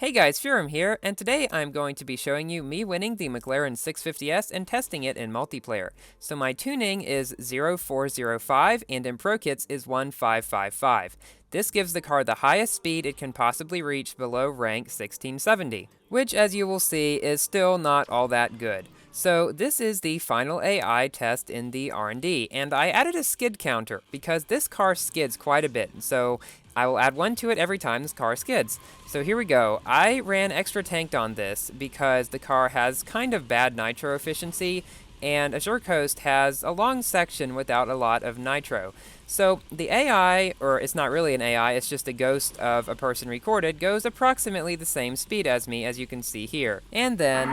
Hey guys, Furum here, and today I'm going to be showing you me winning the McLaren 650S and testing it in multiplayer. So my tuning is 0405 and in Pro Kits is 1555. This gives the car the highest speed it can possibly reach below rank 1670, which as you will see is still not all that good. So this is the final AI test in the R&D, and I added a skid counter because this car skids quite a bit, so I will add one to it every time this car skids. So here we go. I ran extra tanked on this because the car has kind of bad nitro efficiency, and Azure Coast has a long section without a lot of nitro. So the AI, or it's not really an AI, it's just a ghost of a person recorded, goes approximately the same speed as me, as you can see here. And then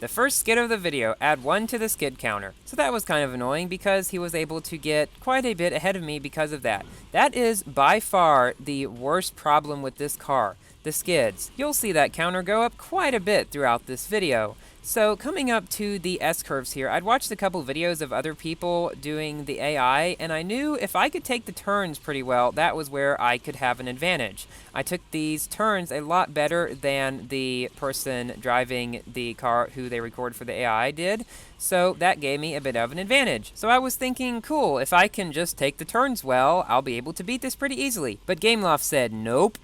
the first skid of the video, add 1 to the skid counter. So that was kind of annoying because he was able to get quite a bit ahead of me because of that. That is by far the worst problem with this car, the skids. You'll see that counter go up quite a bit throughout this video. So coming up to the S-curves here, I'd watched a couple videos of other people doing the AI, and I knew if I could take the turns pretty well, that was where I could have an advantage. I took these turns a lot better than the person driving the car who they record for the AI did, so that gave me a bit of an advantage. So I was thinking, cool, if I can just take the turns well, I'll be able to beat this pretty easily. But GameLoft said, nope.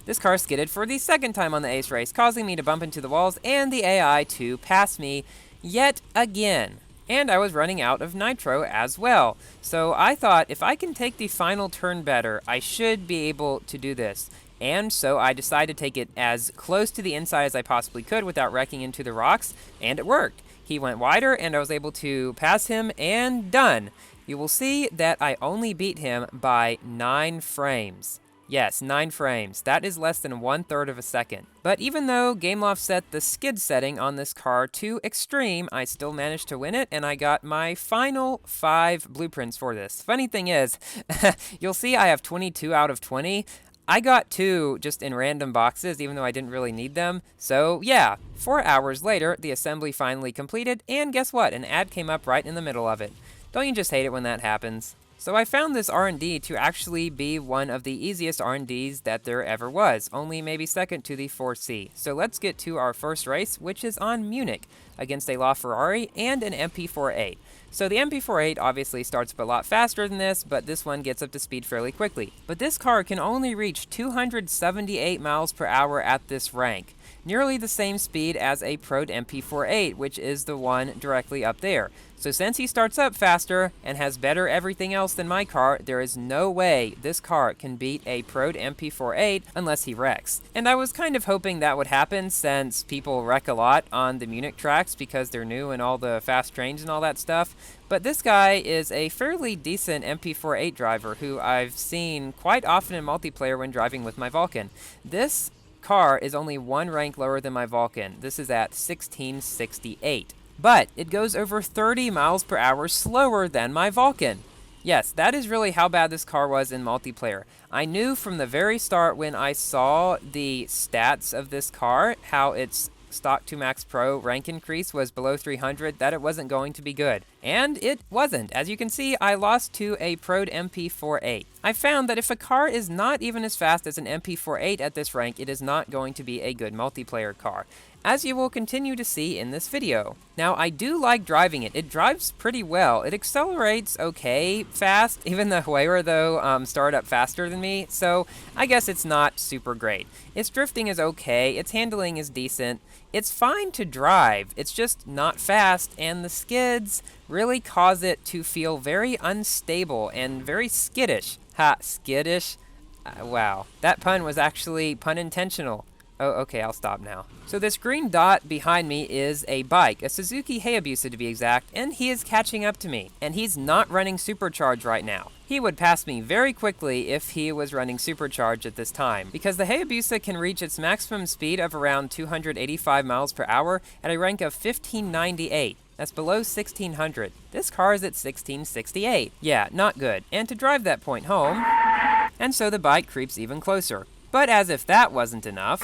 This car skidded for the second time on the ace race, causing me to bump into the walls and the AI to pass me yet again. And I was running out of nitro as well. So I thought if I can take the final turn better, I should be able to do this. And so I decided to take it as close to the inside as I possibly could without wrecking into the rocks, and it worked. He went wider and I was able to pass him, and done. You will see that I only beat him by 9 frames. Yes, 9 frames. That is less than 1/3 of a second. But even though GameLoft set the skid setting on this car to extreme, I still managed to win it, and I got my final 5 blueprints for this. Funny thing is, you'll see I have 22 out of 20. I got 2 just in random boxes, even though I didn't really need them. So yeah, 4 hours later, the assembly finally completed, and guess what? An ad came up right in the middle of it. Don't you just hate it when that happens? So I found this R&D to actually be one of the easiest R&Ds that there ever was, only maybe second to the 4C. So let's get to our first race, which is on Munich, against a LaFerrari and an MP48. So the MP48 obviously starts up a lot faster than this, but this one gets up to speed fairly quickly. But this car can only reach 278 miles per hour at this rank, nearly the same speed as a Pro'd MP48, which is the one directly up there. So since he starts up faster and has better everything else than my car, there is no way this car can beat a Pro'd MP48 unless he wrecks. And I was kind of hoping that would happen since people wreck a lot on the Munich tracks because they're new and all the fast trains and all that stuff. But this guy is a fairly decent MP48 driver who I've seen quite often in multiplayer when driving with my Vulcan. This car is only 1 rank lower than my Vulcan. This is at 1668. But it goes over 30 miles per hour slower than my Vulcan. Yes, that is really how bad this car was in multiplayer. I knew from the very start when I saw the stats of this car, how its stock to max pro rank increase was below 300, that it wasn't going to be good. And it wasn't. As you can see, I lost to a Pro'd MP48. I found that if a car is not even as fast as an MP48 at this rank, it is not going to be a good multiplayer car, as you will continue to see in this video. Now, I do like driving it. It drives pretty well. It accelerates okay fast, even the Huayra, though, started up faster than me, so I guess it's not super great. Its drifting is okay, its handling is decent, it's fine to drive, it's just not fast, and the skids really cause it to feel very unstable and very skittish. Ha, skittish? Wow, that pun was actually pun intentional. Oh, okay, I'll stop now. So this green dot behind me is a bike, a Suzuki Hayabusa to be exact, and he is catching up to me. And he's not running supercharge right now. He would pass me very quickly if he was running supercharge at this time, because the Hayabusa can reach its maximum speed of around 285 miles per hour at a rank of 1598. That's below 1600. This car is at 1668. Yeah, not good. And to drive that point home, and so the bike creeps even closer. But as if that wasn't enough,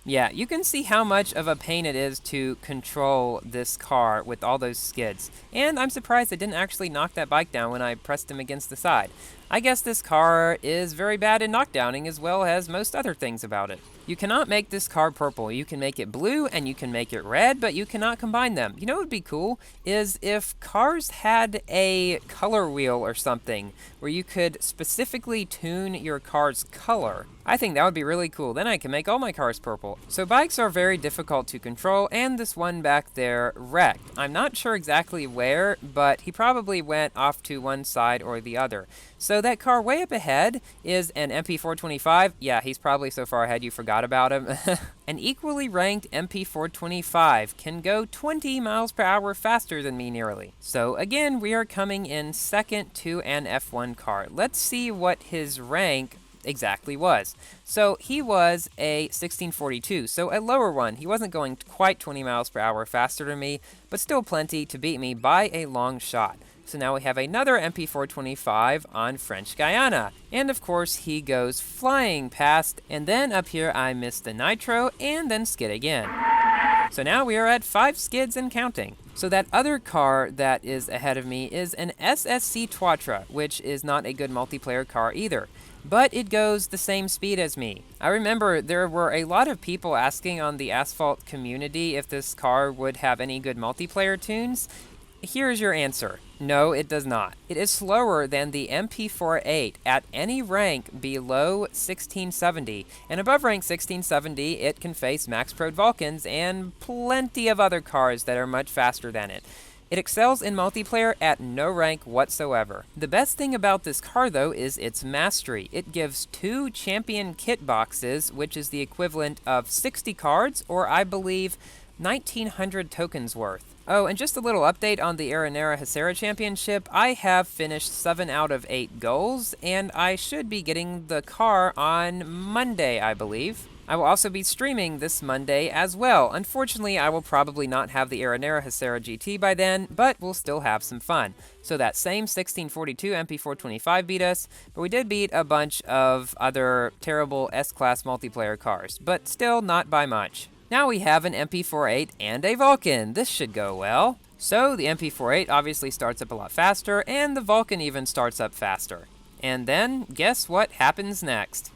yeah, you can see how much of a pain it is to control this car with all those skids. And I'm surprised I didn't actually knock that bike down when I pressed him against the side. I guess this car is very bad in knockdowning as well as most other things about it. You cannot make this car purple. You can make it blue and you can make it red, but you cannot combine them. You know what would be cool is if cars had a color wheel or something where you could specifically tune your car's color. I think that would be really cool. Then I can make all my cars purple. So bikes are very difficult to control, and this one back there wrecked. I'm not sure exactly where, but he probably went off to one side or the other. So that car way up ahead is an MP425. Yeah, he's probably so far ahead you forgot about him. An equally ranked MP425 can go 20 miles per hour faster than me nearly. So again, we are coming in second to an F1 car. Let's see what his rank exactly was. So he was a 1642, so a lower one. He wasn't going quite 20 miles per hour faster than me, but still plenty to beat me by a long shot. So now we have another MP425 on French Guiana. And of course he goes flying past, and then up here I missed the nitro and then skid again. So now we are at 5 skids and counting. So that other car that is ahead of me is an SSC Trois, which is not a good multiplayer car either. But it goes the same speed as me. I remember there were a lot of people asking on the Asphalt community if this car would have any good multiplayer tunes. Here's your answer. No, it does not. It is slower than the MP48 at any rank below 1670, and above rank 1670, it can face Max Pro Vulcans and plenty of other cars that are much faster than it. It excels in multiplayer at no rank whatsoever. The best thing about this car, though, is its mastery. It gives 2 champion kit boxes, which is the equivalent of 60 cards, or I believe 1,900 tokens worth. Oh, and just a little update on the Aranera Hasera Championship. I have finished 7 out of 8 goals, and I should be getting the car on Monday, I believe. I will also be streaming this Monday as well. Unfortunately, I will probably not have the Aranera Hasera GT by then, but we'll still have some fun. So that same 1642 MP425 beat us, but we did beat a bunch of other terrible S-Class multiplayer cars, but still not by much. Now we have an MP48 and a Vulcan. This should go well. So the MP48 obviously starts up a lot faster, and the Vulcan even starts up faster. And then, guess what happens next?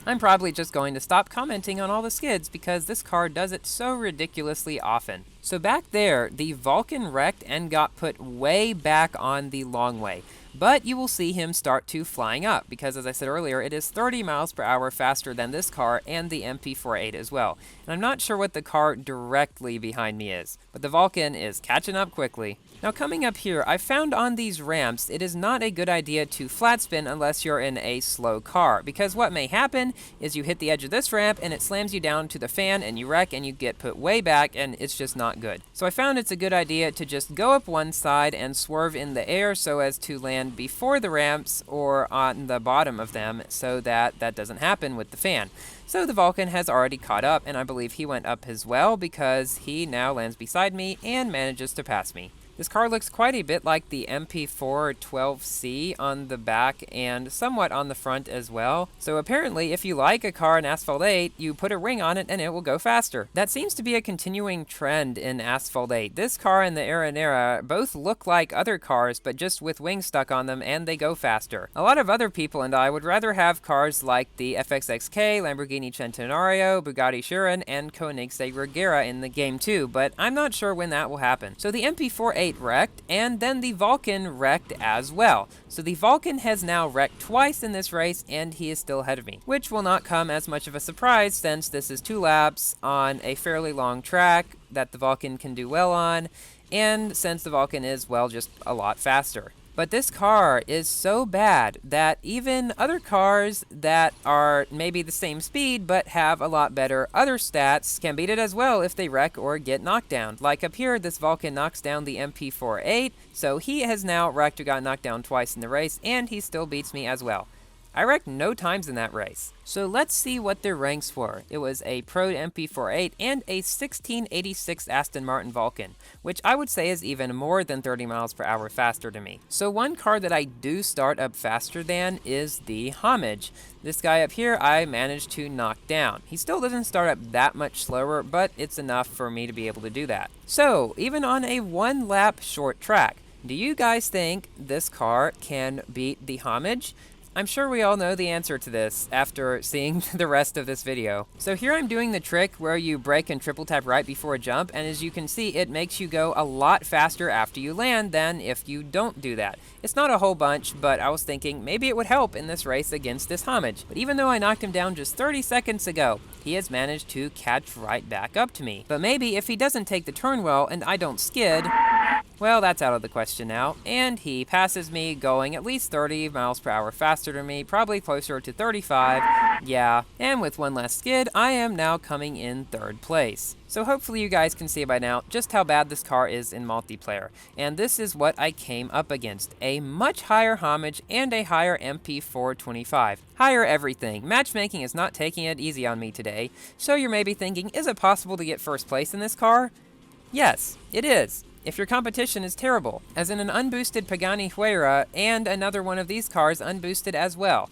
I'm probably just going to stop commenting on all the skids because this car does it so ridiculously often. So back there, the Vulcan wrecked and got put way back on the long way. But you will see him start to flying up because, as I said earlier, it is 30 miles per hour faster than this car and the MP48 as well. And I'm not sure what the car directly behind me is, but the Vulcan is catching up quickly. Now coming up here, I found on these ramps it is not a good idea to flat spin unless you're in a slow car, because what may happen is you hit the edge of this ramp and it slams you down to the fan and you wreck and you get put way back and it's just not good. So I found it's a good idea to just go up one side and swerve in the air so as to land before the ramps or on the bottom of them so that that doesn't happen with the fan. So the Vulcan has already caught up, and I believe he went up as well because he now lands beside me and manages to pass me. This car looks quite a bit like the MP412C on the back and somewhat on the front as well. So apparently if you like a car in Asphalt 8, you put a ring on it and it will go faster. That seems to be a continuing trend in Asphalt 8. This car and the Aranera both look like other cars but just with wings stuck on them and they go faster. A lot of other people and I would rather have cars like the FXXK, Lamborghini Centenario, Bugatti Chiron, and Koenigsegg Regera in the game too, but I'm not sure when that will happen. So the MP48 wrecked, and then the Vulcan wrecked as well. So the Vulcan has now wrecked twice in this race, and he is still ahead of me, which will not come as much of a surprise since this is 2 laps on a fairly long track that the Vulcan can do well on, and since the Vulcan is, well, just a lot faster. But this car is so bad that even other cars that are maybe the same speed but have a lot better other stats can beat it as well if they wreck or get knocked down. Like up here, this Vulcan knocks down the MP48, so he has now wrecked or got knocked down twice in the race, and he still beats me as well. I wrecked no times in that race. So let's see what their ranks were. It was a Pro MP48 and a 1686 Aston Martin Vulcan, which I would say is even more than 30 miles per hour faster to me. So one car that I do start up faster than is the Homage. This guy up here I managed to knock down. He still doesn't start up that much slower, but it's enough for me to be able to do that. So even on a 1 lap short track, Do you guys think this car can beat the Homage? I'm sure we all know the answer to this after seeing the rest of this video. So here I'm doing the trick where you brake and triple tap right before a jump, and as you can see, it makes you go a lot faster after you land than if you don't do that. It's not a whole bunch, but I was thinking maybe it would help in this race against this Homage. But even though I knocked him down just 30 seconds ago, he has managed to catch right back up to me. But maybe if he doesn't take the turn well and I don't skid, well, that's out of the question now, and he passes me going at least 30 miles per hour faster than me, probably closer to 35, yeah, and with one less skid, I am now coming in third place. So hopefully you guys can see by now just how bad this car is in multiplayer, and this is what I came up against, a much higher Homage and a higher MP425. Higher everything. Matchmaking is not taking it easy on me today, so you're maybe thinking, is it possible to get first place in this car? Yes, it is. If your competition is terrible, as in an unboosted Pagani Huayra and another one of these cars unboosted as well.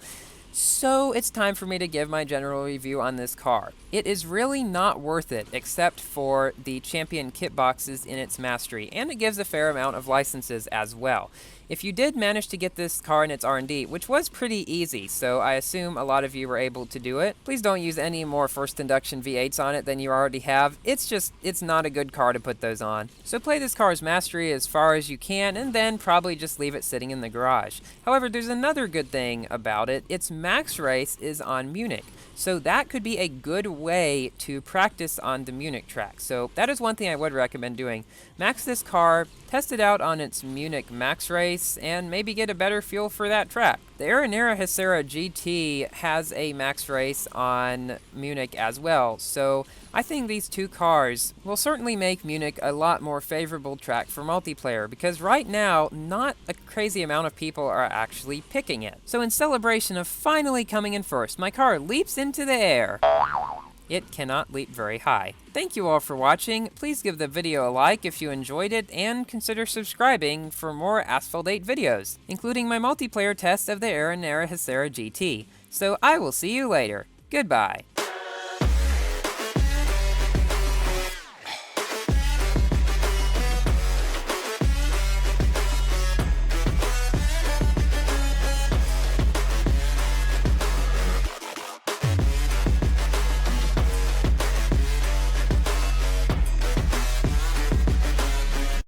So it's time for me to give my general review on this car. It is really not worth it except for the champion kit boxes in its mastery, and it gives a fair amount of licenses as well. If you did manage to get this car in its R&D, which was pretty easy, so I assume a lot of you were able to do it, please don't use any more first induction V8s on it than you already have. It's not a good car to put those on. So play this car's mastery as far as you can, and then probably just leave it sitting in the garage. However, there's another good thing about it. Its max race is on Munich. So that could be a good way to practice on the Munich track. So that is one thing I would recommend doing. Max this car, test it out on its Munich max race, and maybe get a better feel for that track. The Aranera Hesera GT has a max race on Munich as well, so I think these two cars will certainly make Munich a lot more favorable track for multiplayer, because right now, not a crazy amount of people are actually picking it. So in celebration of finally coming in first, my car leaps into the air. It cannot leap very high. Thank you all for watching. Please give the video a like if you enjoyed it, and consider subscribing for more Asphalt 8 videos, including my multiplayer test of the Aranera Hesera GT. So I will see you later. Goodbye.